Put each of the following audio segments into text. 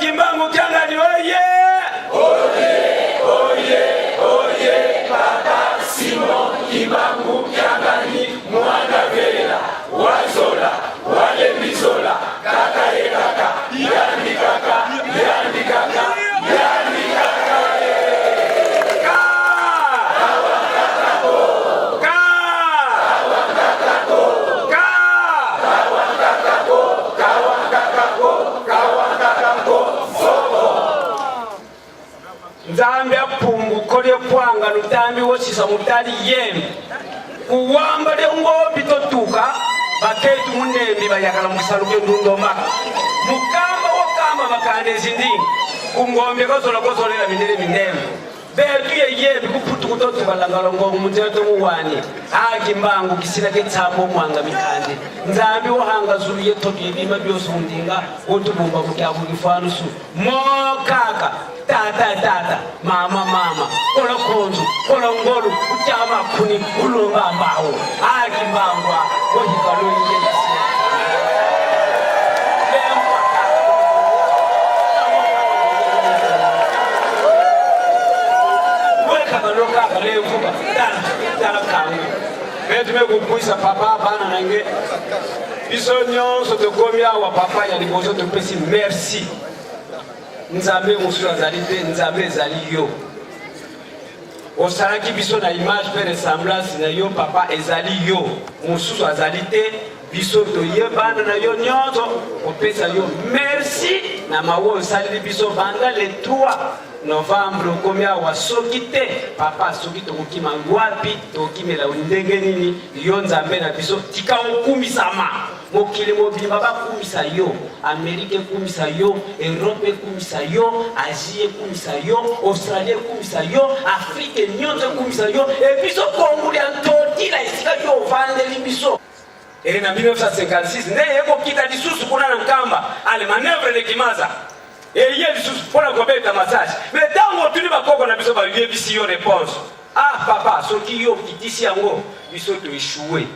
Kimbangu Kyangani oye! Oye, Papa Simon Kimbangu Kyangani mwana vela wazola wale bizola kaka ye kaka yandi kaka yandi kaka yandi kaka Nzambi apungu kole kwanga nutambi wosisa mutali yembe kuwamba de ngobi totuka baketu munembi bayakala musaluke ndundoma mukamba wakamba bakande zindingi kungombe kozola mindele mindembe betu yembe kuputu kutotuka langalongo muteto muwani Kimbangu kisina ketsambo mwanga mikande nzambi wahanga zulu yetoki ibima byose mundinga otubumba kukyabulifanusu mokaka tata mama kola konzu kola ngolu kutyama khuni ulunga mbawo Kimbangu wohikalo yelisi wekakaloka leo kuba tala kangu betu mekupuisa papa bana nange biso nyonso tokomi awa papa ya liboso topesi merci Nzambe musu azali te Nzambe ezali yo osalaki biso na image pe ressemblance na yo papa ezali yo mususu azali te biso toyebana na yo nyonso opesa yo merci na mawo osaleli biso banda le 3 novembre okomi awa soki te papa soki tokokima wapi tokokimela ndenge nini yo Nzambe na biso tika okumisama mokili mobimba bakumisa yo Amerika ekumisa yo Europe ekumisa yo Asie ekumisa yo Australie ekumisa yo Afrique nyonso ekumisa yo ebiso Kongo ya ntotila esika yo ovandeli biso na 1956 nde ekokita lisusu kuna na nkamba ale manevre de Kimaza ye lisusu mpona kobeta massage mais ntango otuli bakoko na biso bayebisi yo réponse papa soki yo okitisi yango biso toeshue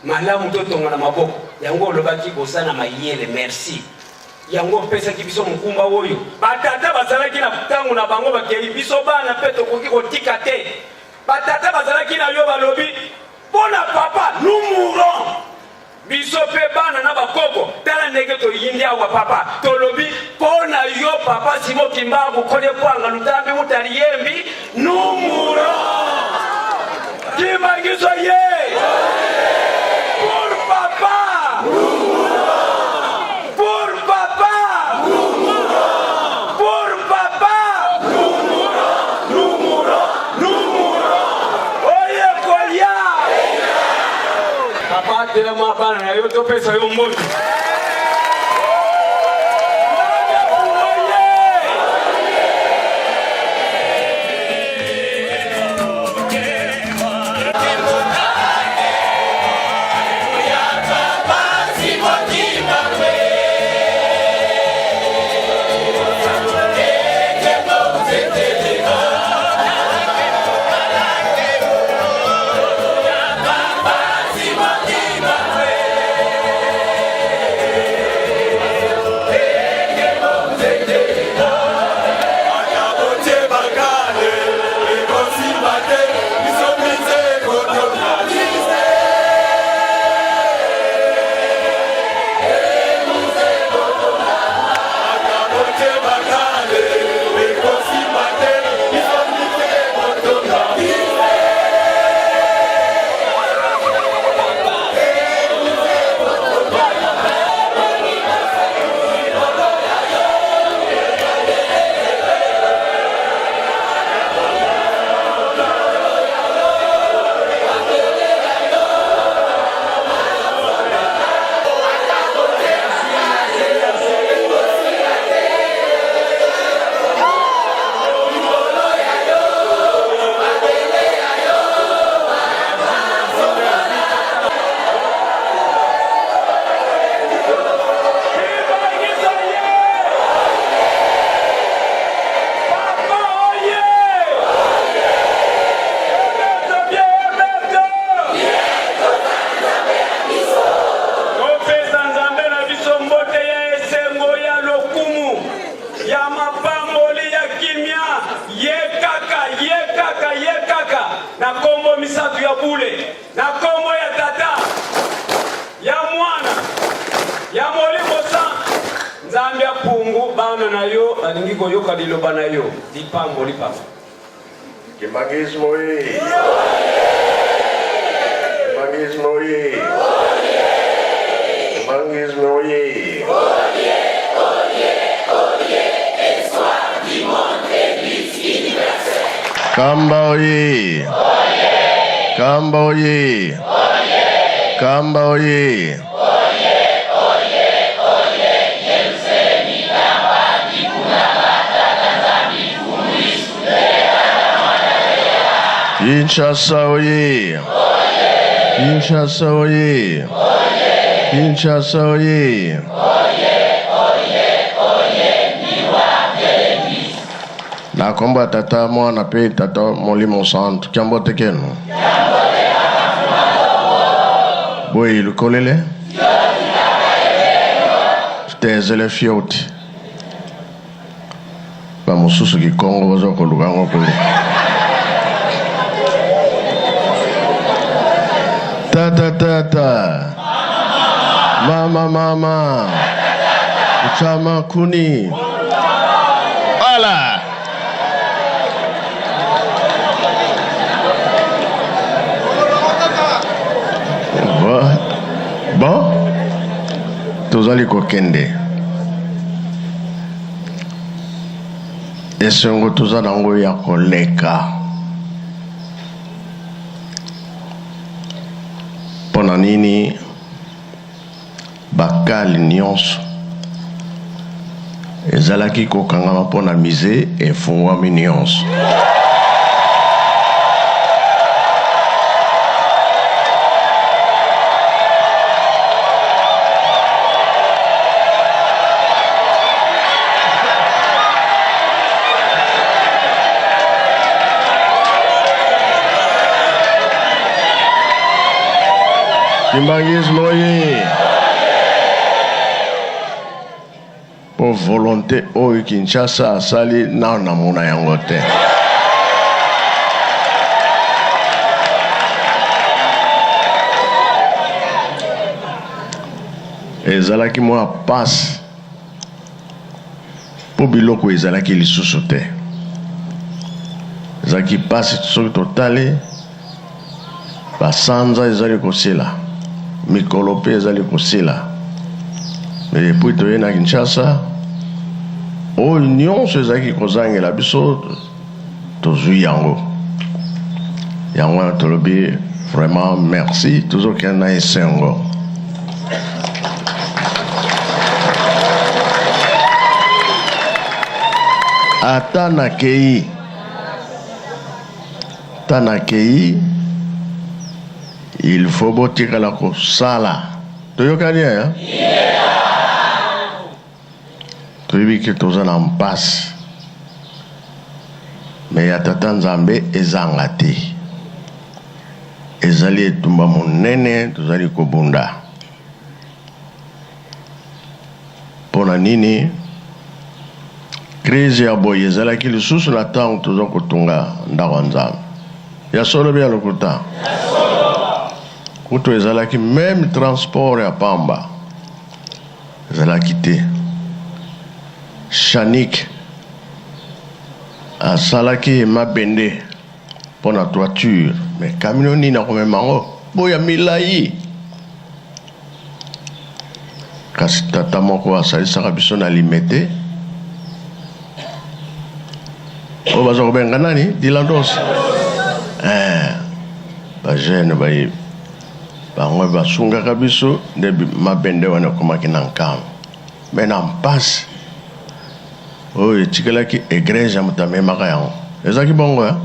malamu totonga na maboko yango olobaki kosana mayele merci yango pesaki biso mukumba oyo batata bazalaki na tangu na bango bakei biso bana pe tokoki kotika te batata bazalaki na yo balobi pona papa nous mourons biso pe bana na bakoko tala ndenge toyindi awa papa tolobi pona yo papa Simon Kimbangu kole kwanga lutambi mutali yembi nous mourons Kimbangiso ye pour papa pour papa pour papa nous mourons oye kolia papa telema bana na yo topesa yo mboni bule na kombo ya tata ya mwana ya molimo sa nzambe ya pungu bana na yo balingi koyoka liloba na yo lipambo lipambo Kimangismo ye Kimangismo ye Kimangismo ye Kamba oye Kamba oye Kamba oye Kinshasa oye Kinshasa oye Kinshasa oye na komba tata mwana pe tata molimo santo kiambo tekeno boy lukolele tezele fioti ba mususu ki Kongo bazo ko lugango ko tata mama chama kuni ala bon tozali kokende esengo toza nango ya koleka mpona nini bakali nyonso ezalaki kokangama mpona mize efungwami nyonso Kimbangismo ye po volonté oyo Kinshasa asali na namona yango te ezalaki mwa pasi po biloko ezalaki lisusu te ezalaki pasi soki totali basanza ezali kosila mikolo mpe ezali kosila me epui toye na Kinshasa oyo nyonso ezalaki kozangela biso tozwi yango wana tolobi vraiment merci tozokende na esengo ata nakei il faut botikala kosala toyokani ya toyebi ke toza na mpasi me ya tata nzambe ezanga te ezali etumba monene tozali kobunda mpona nini crise ya boye ezalaki lisusu na ntango toza kotunga ndako ya nzambe ya solo bya lokuta kutu ezalaki même transport ya pamba ezalaki te Chanik asalaki mabende mpona toiture mais camion nini akomema yango boya milai kasi tata moko asalisaka biso na limete oyo baza kobenga nani dilandos bajene bango basungaka biso nde mabende wana ekomaki na nkama me na mpasi oyo etikelaki eglise ya moto amemaka yango ezalaki bongo ya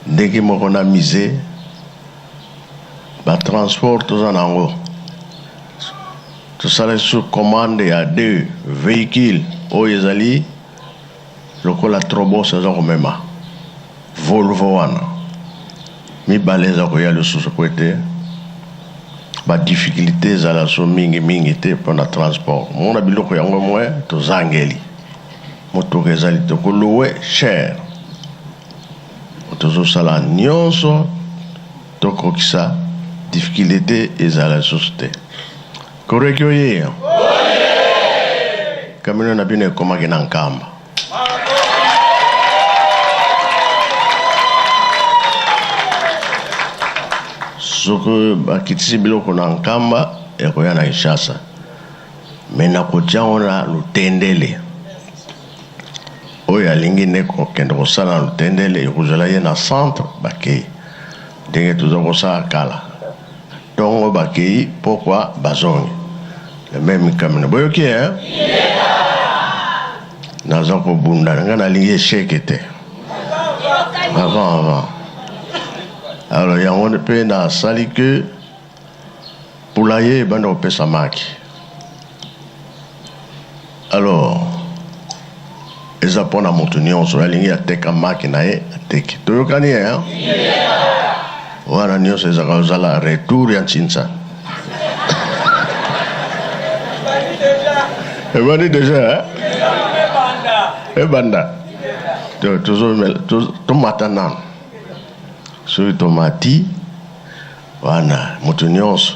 ndenge moko na mise batransport toza nango tosala sur commande ya 2 véhicules oyo ezali lokola trobos eza komema Volvo wana mibale eza koya lisusu po ete badifficulté ezala so mingi te mpona transport mona biloko yango mwe tozangeli motoka ezali te koluwe cher tozosala nyonso tokokisa difficulté ezala lisusu te. Koreki oye kamino na bino ekomaki na nkamba. Soko bakitisi biloko na nkamba ekoya na Kinshasa. Me nakotia ngo na Lutendele. Oyo alingi ne kokende kosala na Lutendele ekozala ye na centre bakei. Ndenge toza kosala kala. Tongo bakei pokwa bazongi. Le même kamino. Boyoki naza kobunda nga nalingi échec te. Avant. Alors yango pe na sali que poulailler bande opesa maki. Alors eza pona moto nyonso alingi ateka maki na ye ateki. Toyokani wana nyonso eza kozala retour ya Ntsinsa. Ebandi déjà Ebanda tomatana soki tomati wana moto nyonso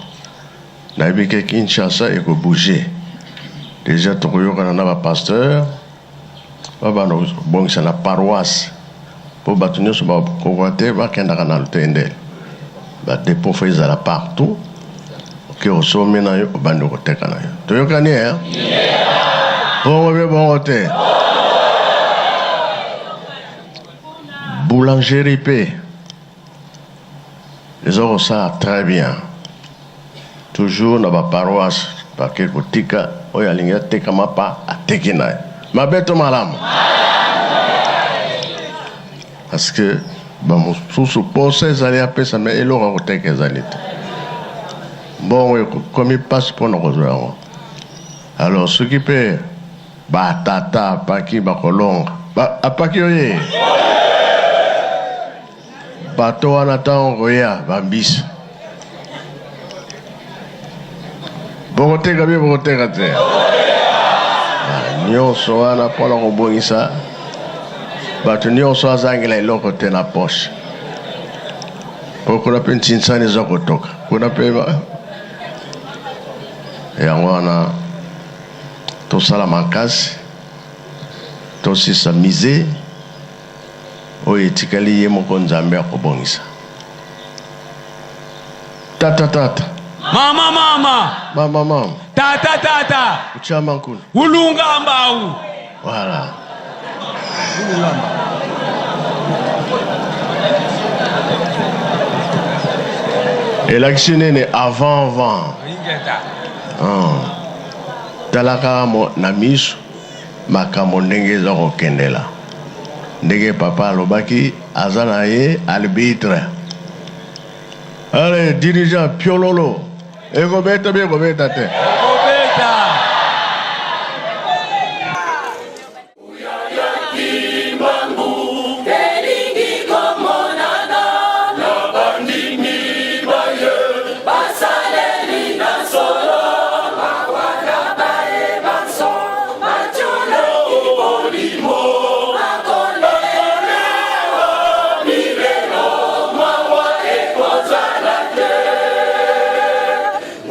nayebi ke Kinshasa ekobouge. Déjà tokoyokana na bapasteur babanda kobongisa na paroisse po bato nyonso bakokoka te bakendaka na Lutendele. Badepo fo ezala partout oke osomi na yo obandi koteka na yo. Toyokani bongo be bongo te. Boulangerie pe les hommes ça très bien. Toujours dans la paroisse parce que kotika oya linga teka mapa atekina. Mabeto malamu. Parce que bon sous pensée ça a pesa mais il aura koteka zanite. Bon comme il passe pour nous rejoindre. Alors ce qui peut batata paki bakolonga apaki oye bato wana tango ya bambisa bokoteka te nyonso wana mpona kobongisa bato nyonso azangela eloko te na poche po kuna mpe Ntsinsa eza kotoka kuna mpe yango wana tosala makasi tosisa mise oyo etikali ye moko Nzambe akobongisa. Tata mama tata uchama nkulu ulunga mbau voilà. Election nene avant talaka mo na miso makambo ndenge eza kokendela. Ndenge papa alobaki aza na ye arbitre. Allez, dirigeant piololo ekobeta te ekobeta.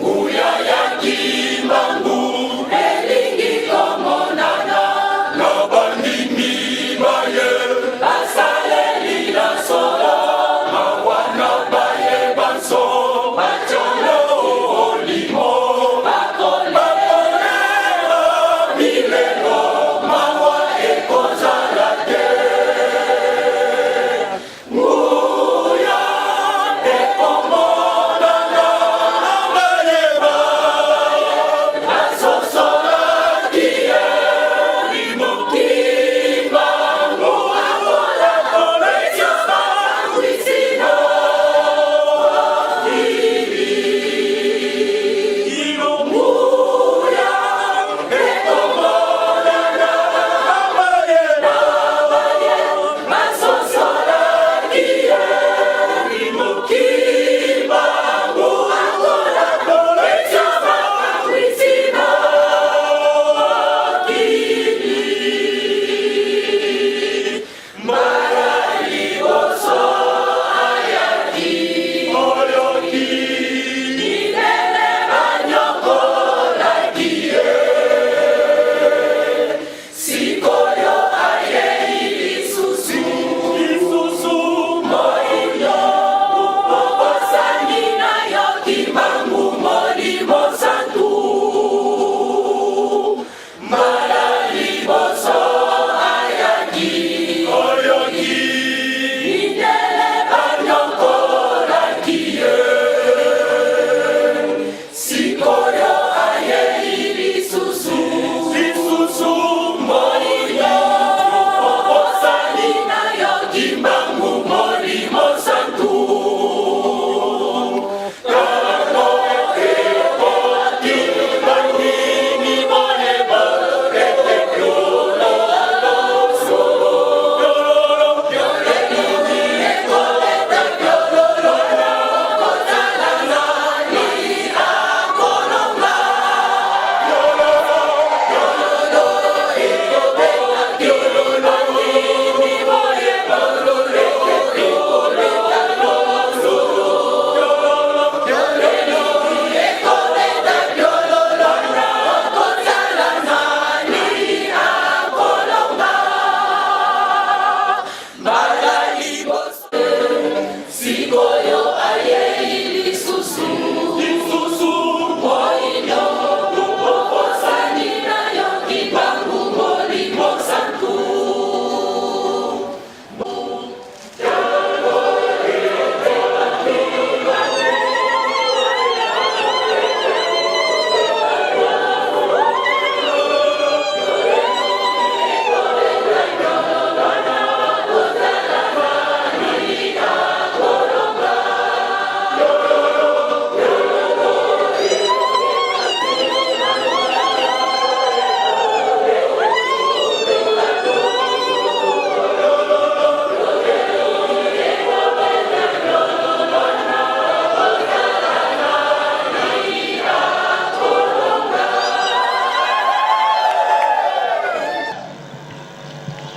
Uyayaki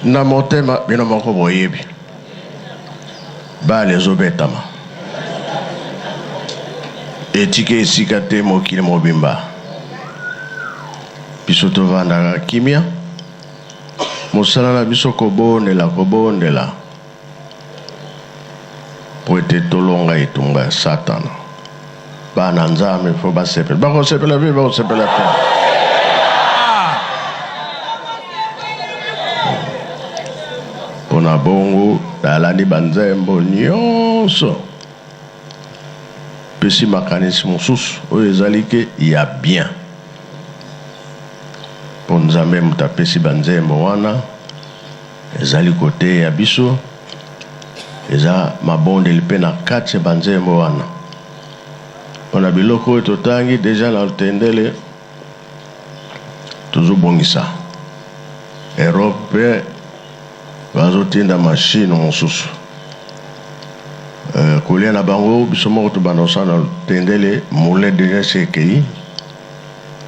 na motema bino moko boyebi bale ezobetama etike esika te mokili mobimba biso tovandaka kimia mosala na biso kobondela po ete tolonga etumba ya satana bana nzambe fo basepela bakosepela pe bakosepela te mpona bongo nalandi banzembo nyonso pesi makanisi mosusu oyo ezali ke ya bien mpo nzambe moto apesi banzembo wana ezali kote ya biso eza mabondeli mpe na kati ya banzembo wana mpona biloko oyo totangi deja na lutendele tozobongisa erope bazotinda mashine mosusu kolia na bango biso moko tobanda kosala na lutendele moulin deja si ekei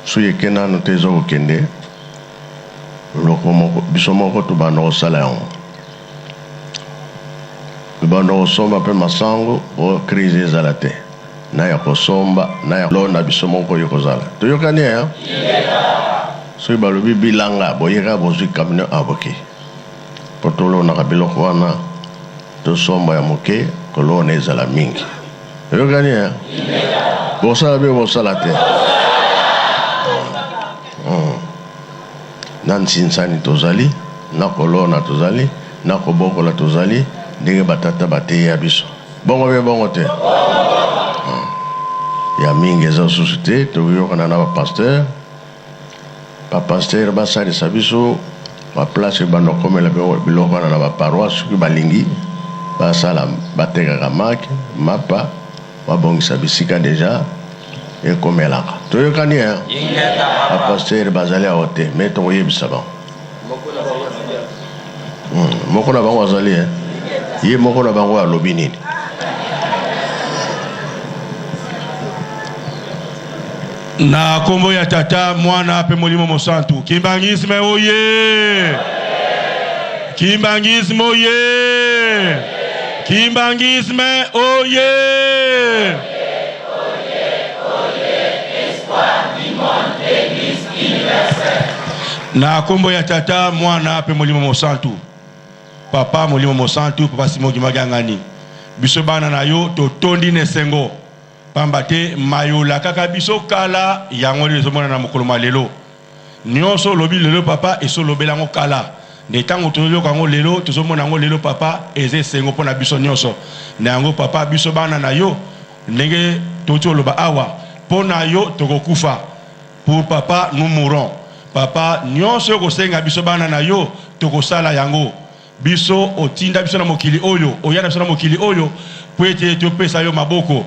so eke nano te eza kokende biso moko tobanda kosala yango tobanda kosomba mpe masango po crise ezala te na ya kosomba na ya londa biso moko oyo kozala toyokani ya soki balobi bilanga boyeka bozwi kamino aboke po tolonaka biloko wana tosomba ya moke kolona ezala mingi toyokani ya bosala be bosala te na nsinsani tozali na kolona tozali na kobokola tozali ndenge batata bateya biso bongo be bongo te ya mingi eza susu te toyokana na bapasteur basalisa biso baplace banda komela biloko wana na baparoise soki balingi basala batekaka make mapa babongisa bisika deja ekomelaka toyokani ya bapasteur bazali awo te me tokoyebisa bango moko na bango azali ye moko na bango alobi nini na kombo ya tata mwana pe molimo mosantu kimbangisme oye kimbangisme oye kimbangisme oye na kombo ya tata mwana pe molimo mosantu papa molimo mosantu papa Simoki Magangani biso bana na yo totondi nesengo pambate mayola kaka biso kala yango lezomona na mokolo malelo nyonso lobi lelo papa eso lobela ngo kala ne tango toyo kango lelo tozomona ngo lelo papa eze sengo pona biso nyonso na yango papa biso bana na yo ndenge totyo loba awa pona yo tokokufa pour papa nous mourons papa nyonso ko senga biso bana na yo tokosala yango biso otinda biso na mokili oyo oyana biso na mokili oyo po ete topesa yo maboko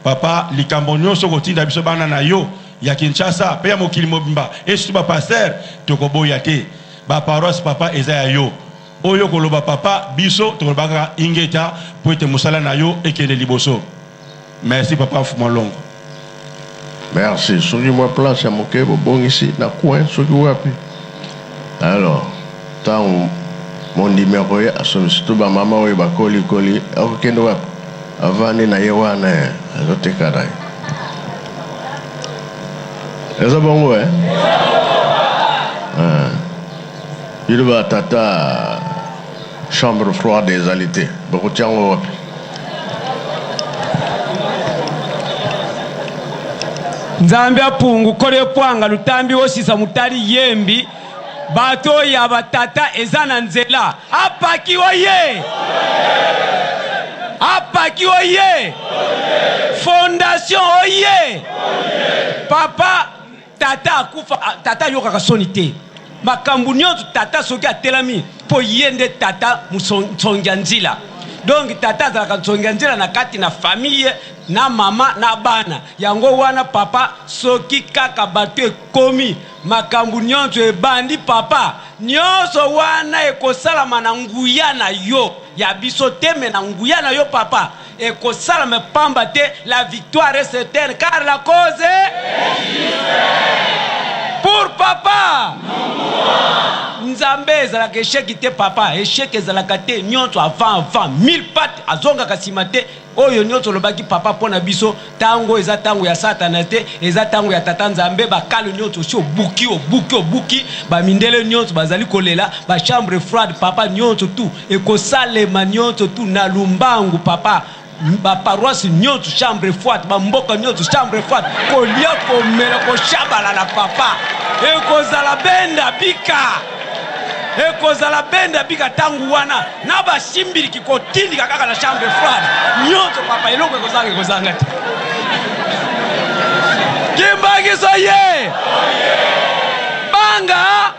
papa likambo nyonso kotinda biso bana na yo ya Kinshasa pe ya mokili mobimba esu ba pasteur tokoboya te ba paroisse papa eza ya yo oyo koloba papa biso tokobaka ingeta po ete musala na yo ekende liboso merci papa Fumalongo merci soki mwa place ya moke bobongisi na coin soki wapi alors tango mondimi akoye asomisi to bamama oyo bakolikoli akokende wapi avandi na ye wana azotekana eza bongo yilo batata chambre froide ezali te bokotiango wapi nzambe apungu kole pwanga lutambi wosisa mutali yembi bato ya batata eza na nzela apaki oye apaki oye fondation oye papa tata akufa tata yokaka soni te makambu nyonso tata soki atelami po yende tata msongia nzila donc tata azalaka nsongia nzila na kati na famille na mama na bana yango wana papa soki kaka bato ekomi makambu nyonso ebandi papa nyonso wana ekosalama na nguya na yo ya biso teme na nguya na yo papa ekosalama pamba te la victoire est certaine car la cause est pour papa Nzambe ezalaka échec te papa, échec ezalaka te nyonso avant 1000 pattes azonga kasimate oyo nyonso lobaki papa pona biso tango eza tango ya satana te eza tango ya tata Nzambe bakalo nyonso si obuki ba mindele nyonso bazali kolela ba chambre froide papa nyonso tu ekosalema nyonso tu na lumbangu papa ba paroisse nyonso chambre froide ba mboka nyonso chambre froide kolia komela ko shabala na papa ekozala benda bika ekozala benda bika tangu wana na basimbili kikotindika kaka na chambre froide nyonso papa eloko ekozanga te kimbangiso ye banga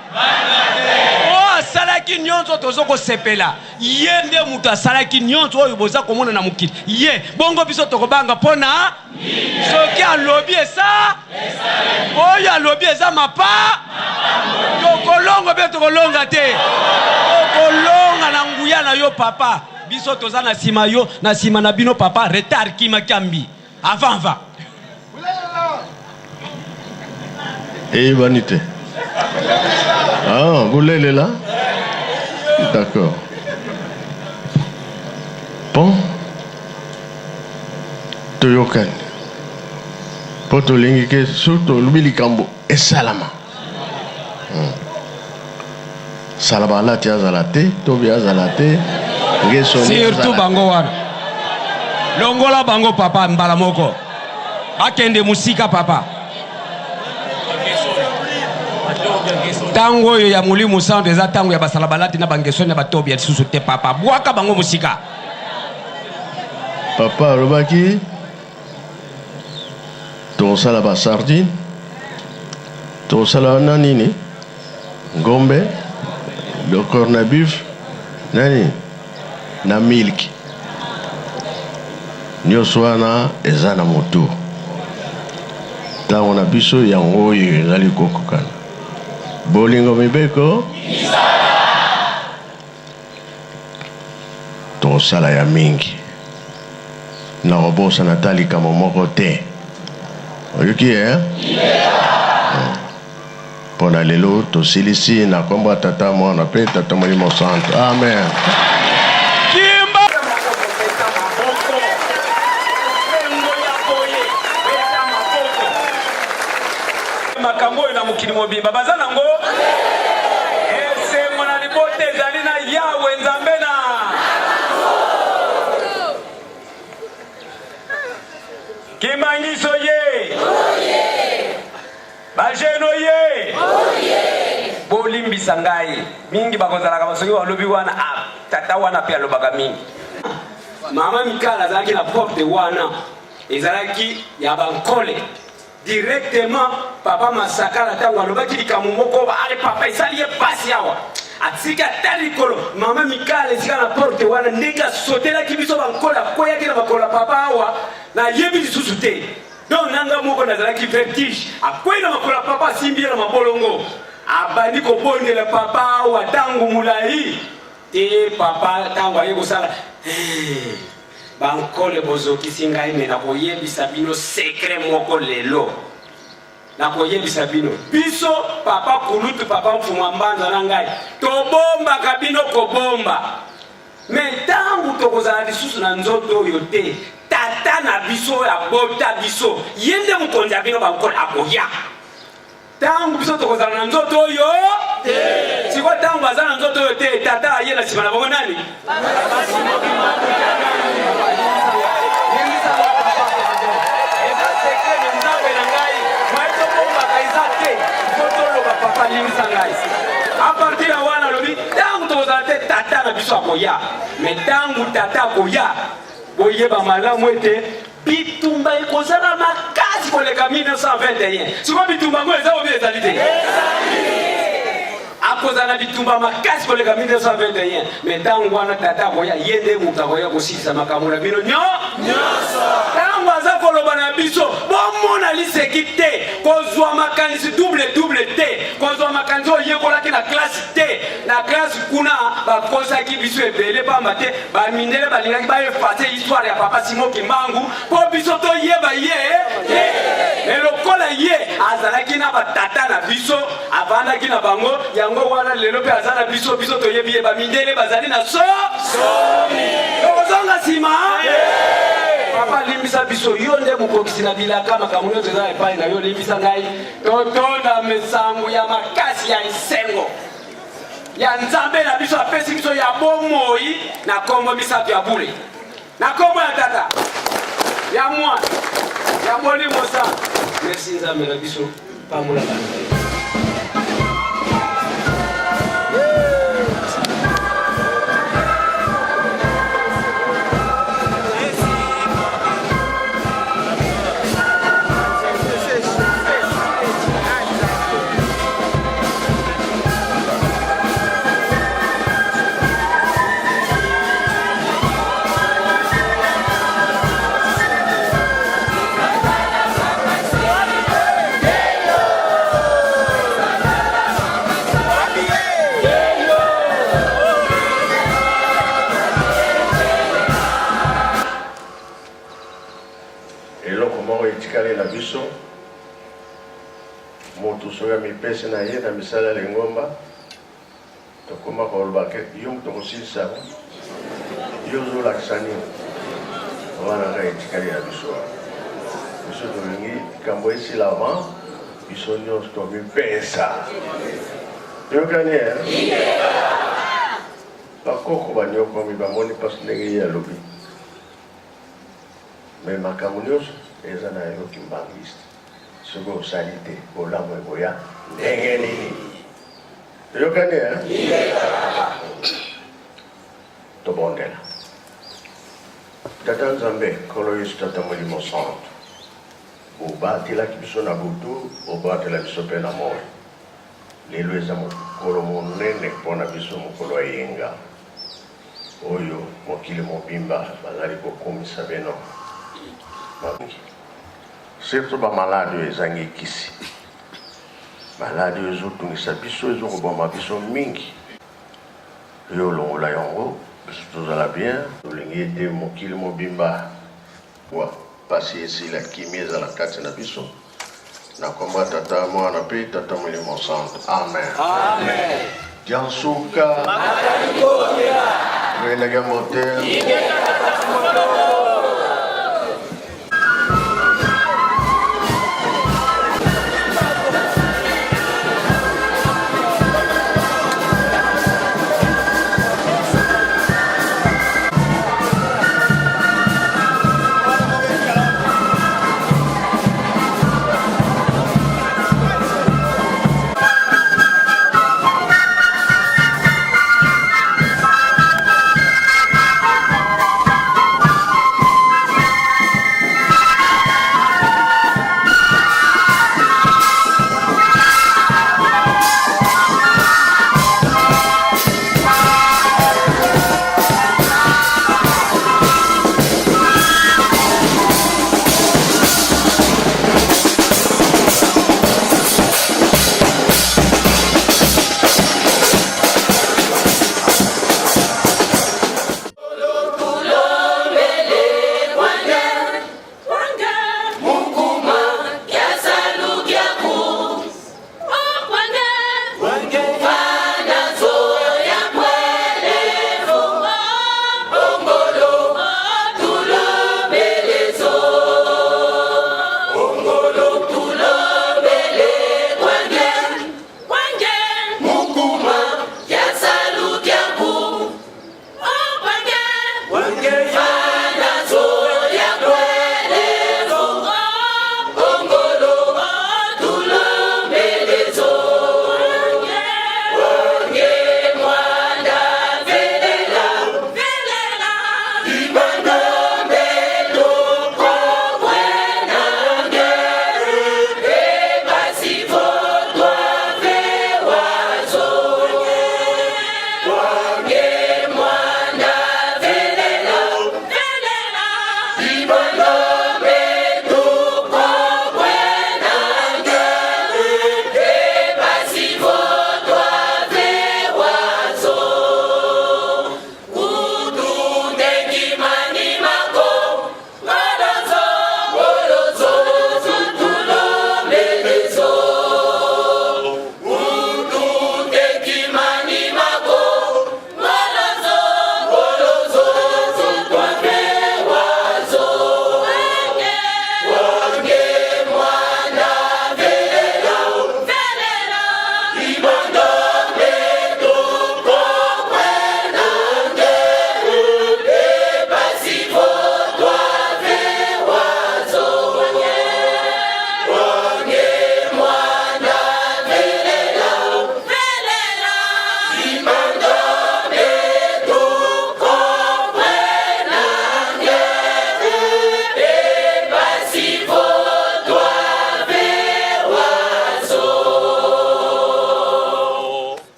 asalaki nyonso tozoko sepela ye nde mutu asalaki nyonso oyo boza komona na mokili ye bongo biso tokobanga pona soki alobi esa oyo alobi eza mapa tokolongo be tokolonga te tokolonga na nguya na yo papa biso toza na sima yo na sima na bino papa retard kima kambi avant va vanité. Ah, vous l'êtes là? D'accord. Bon. Toyokan. Poto lingike surtout l'ubili kambo et salama. Salama la tia zalate, tobia zalate, ngesoni. Surtout bango wana. Longola bango papa mbala moko. Akende musika papa. Tango ya mulimu santo eza tango ya basalabalati na bangesoni na batobi ya susu te papa bwaka bango musika papa robaki to sala ba sardine to sala nani ngombe le corned-beef nani na milk nyoswana eza na moto tango na biso yango oyo ezali kokokana bolingo mibeko tosala ya mingi na robosa natali kama moko te oyoki pona lelo tosilisi na kombo tata mwana pe tata molimo santo amen. Makambo na mukili mobimba bazana ngo ese mona libote ezali na yawe Nzambe na kimbangiso ye bajeno ye bolimbisa ngai mingi bakozalaka basoki balobi wana tata wana pe alobaka mingi mama Mikala azalaki na porte wana ezalaki ya bankole directement papa Masakala tango alobaki likambo moko ale papa isali ye pasi awa atika talikolo mama Mikala esika na porte wana ndenge asotelaki biso bankola koyaki na bakola papa awa na yebi lisusu te donc nanga moko nazalaki vertige akwei na bakola papa asimbi na mabolongo abandi kobondela papa awa tango mulai te papa tango aye kosala bankole bozokisi ngai me nakoyebisa bino secret moko lelo nakoyebisa bino biso papa kulutu papa mfumwa mbanza na ngai tobombaka bino kobomba me ntango tokozala lisusu na nzoto oyo te tata na biso abota biso ye nde mokonzi ya bino bankole akoya tango biso tokozala na nzoto oyo siko tango aza na nzoto oyo te tata aye na nsima na bango nani a partir ya wana lobi tango tozala te tata na biso akoya me tango tata akoya boyeba malamu ete bitumba ekozala makasi koleka 1921 siko bitumba ngo eza obi ezali te akozala bitumba makasi koleka 1921 me tango wana tata akoya ye nde moto akoya kosilisa makambo na bino nyonso tango aza koloba na biso bomona liseki te kozwa makanisi double te kozwa makanisi oyo yekolaki na klase te na klase kuna bakosaki biso ebele pamba te bamindele balingaki baefase histoire ya papa Simon Kimbangu mpo biso toyeba ye lokola ye azalaki na batata na biso avandaki na bango yango wana lelo mpe aza na biso toyebi ye bamindele bazali na tokozonga nsima papa limbisa biso yo nde mokokisi na bilaka makambo nyonso eza epai na yo limbisa ngai totonda mesango ya makasi ya esengo ya nzambe na biso apesi biso ya bomoi na kombo misato ya bule na kombo ya tata ya mwana ya molimo sa merci nzambe na biso pambola bana na biso moto soki amipesi na ye na misala ya lingomba tokoma koloba ke yo moto kosilisa yo ozolakisa nini wana kaka etikali na biso biso tolingi likambo esila avant biso nyonso tomipesa toyokani bakoko banyokomi bamoni mpasi ndenge ye alobi me makambo nyonso eza na yo kimbangiste soki osali te bolamu ekoya ndenge nini toyokani tobondela tata nzambe nkolo yesu tata molimo santo obatelaki biso na butu obatela biso mpe na moi lelo eza mokolo monene mpona biso mokolo ayenga oyo mokili mobimba bazali kokomisa beno surtout bamaladi oyo ezangi ekisi maladi oyo ezotungisa biso ezokoboma biso mingi yo olongola yango biso tozala bien tolingi ete mokili mobimba wa pasi esila kimi ezala kati na biso na komba tata mwana mpe tata molimo santo amen diansuka wenege motel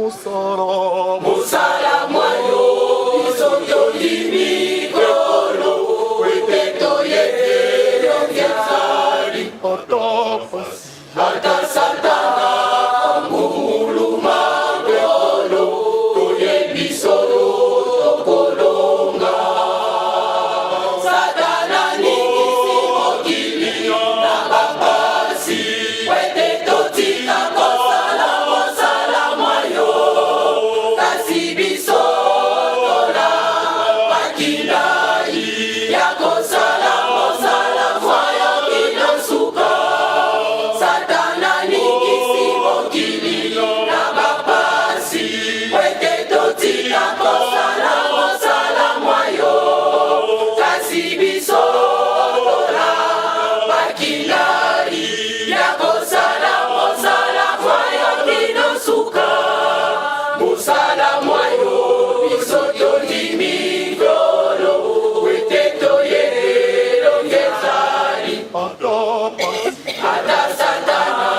musoro Musala mwayo isoto dimikolo Weteto yeke yongezari otokosi Ata satana amuluma beolo Toye bisoro tokolonga Satana ningisi mokili na babasi Weteto tika kosala mosala mwayo Kasi bisotola makindai ya kosala mosala mwayo kinosuka Satana ningisi mokili na babasi Weteto tika kosala mosala mwayo Kasi bisotola makindai ya kosala mosala mwayo kinosuka Musala mwayo bisoto dimikolo Weteto yelo ngezari otokosi Ata satana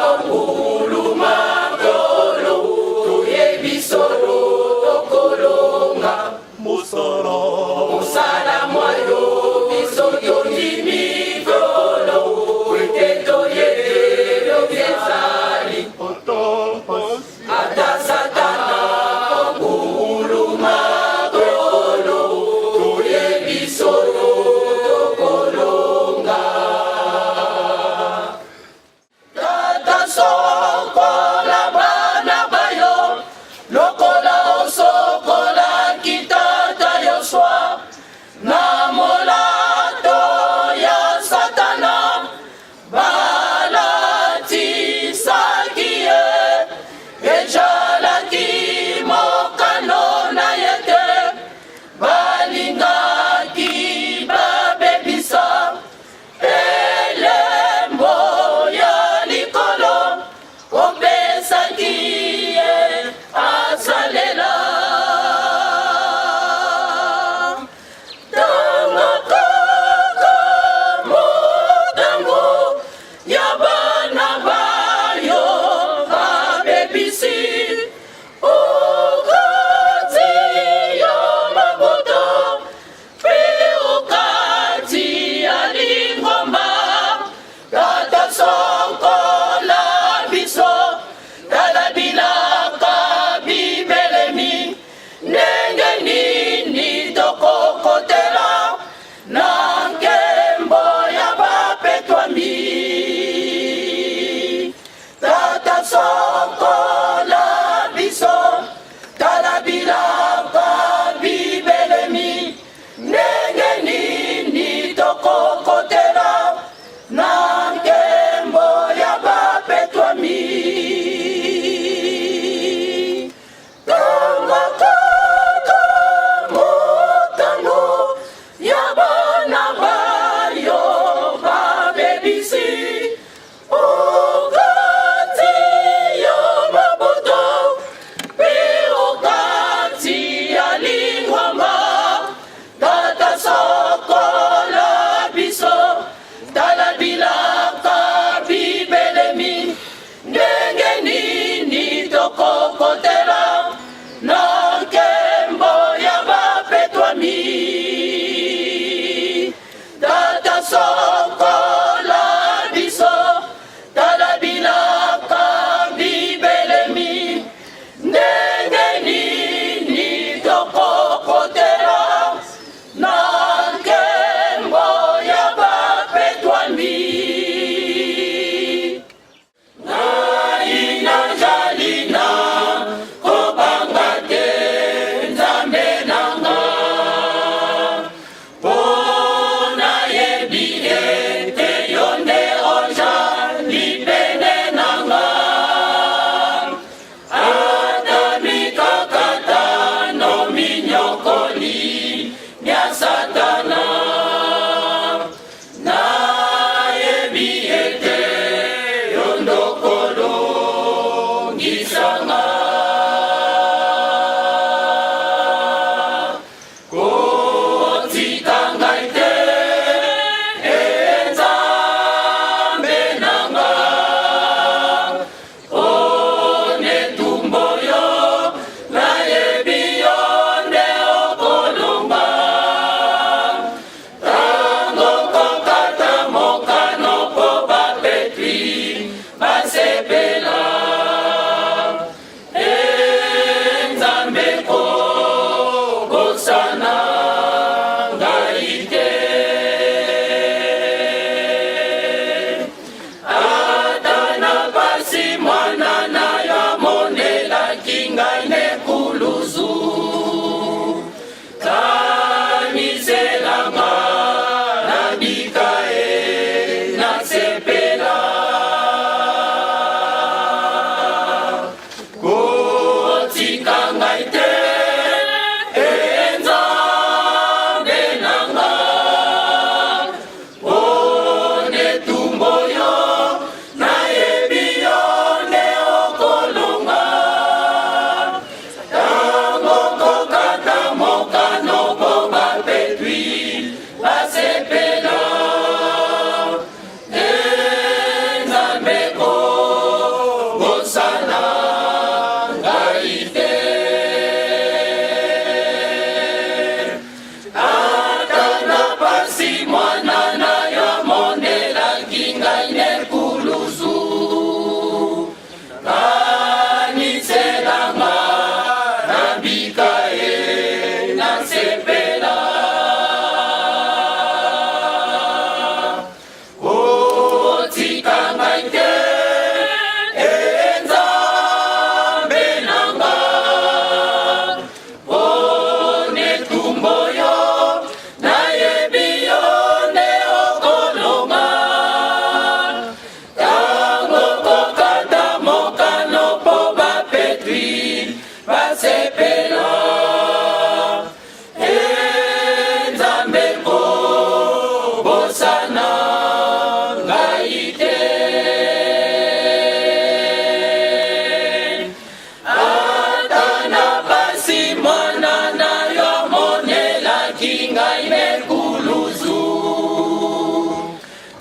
omuluma kolo Tuye bisoro tokolonga musoro Musala mwayo bisoto dimikolo Weteto yelo ngezari otokosi Ata satana omuluma kolo Tuye bisoro tokolonga Tata sokola bana bayo Lokola osokola kitata yoswa Na molato ya satana Balati sakie Ejalaki mokano na yete Balingaki babebisa Elembo ya likolo Opesaki ye asalela Tangaka motango Ya bana bayo babebisi Ukati yo mabuto Pi ukati ya lingomba Tata sokola biso Tala bilaka bibelemi Nenge nini tokokotela Nankembo ya bapetwami Tata sokola biso Tala bilaka bibelemi Nenge nini tokokotela Nankembo ya bapetwami Tangaka motango Ya bana bayo babebisi Ukati yo mabuto Pi ukati ya lingwamba Tata sokola biso Tala bilaka bibelemi Nenge nini tokokotela Nankembo ya bapetwami Tata sokola biso Tala bilaka bibelemi Nenge nini tokokotela Nankembo ya bapetwami Naina jalina kobanga te nzambe nanga Pona yebi ete yonde oja lipene nanga Ata mikakata no minyokoli nya satana Na yebi ete yondokolo ngisanga Kotika ngai te nzambe nanga One tumbo yo basepela Nzambe kobosana ngai te ata na pasi mwana na yo amonelaki ngai mekuluzu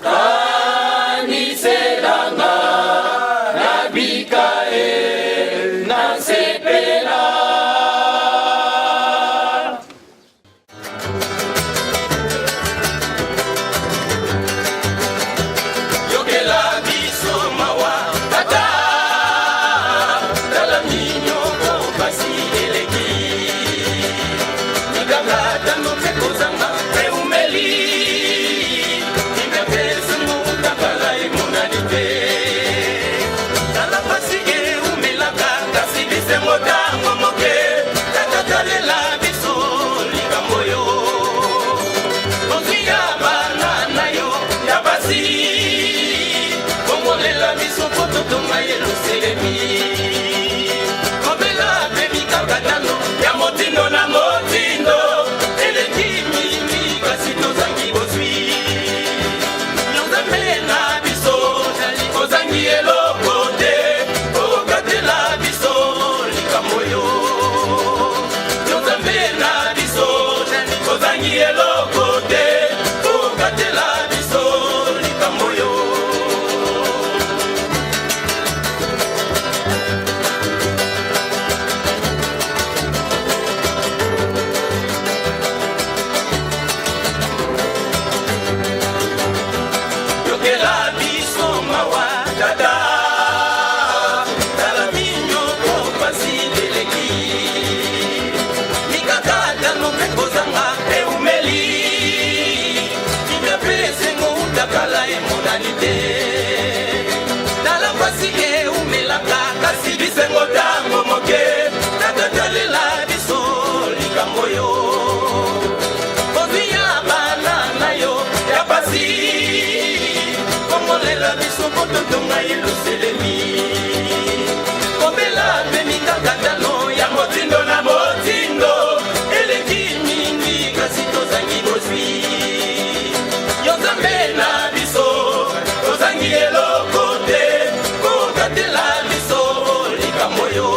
kaniselanga nabika nasepela yokela biso mawa tata tala minyoko pasi eleki nikakata nopekozanga eumeli nimepesa mutakala emonanite tala pasi eumelaka kasi bisengo tango moke tatatalela biso likambo yo ozia bana na yo ya basi kongolela biso po totonga yeluselemi kobela mpe mikakatano ya motindo na motindo eleki mingi kasi tozangi bozwi nzambe na biso kozangi eloko te okatela biso likambo yo nzambe na biso kozangi eloko te okatela biso likambo yo yokela biso mawa tata tala minyoko pasi eleki mikakatano mpe kozanga eumeli imepesengo utakala emonani te tala pasi eumelaka kasi bisengo tango moke tatatalela biso likambo yo kozia bana na yo ya pasi kongolela biso po totonga yeluselemi kobela mpe mikakatano ya motindo na motindo eleki mingi kasi tozangi bozwi yo nzambe na biso tozangi eloko te kokatela biso likambo yo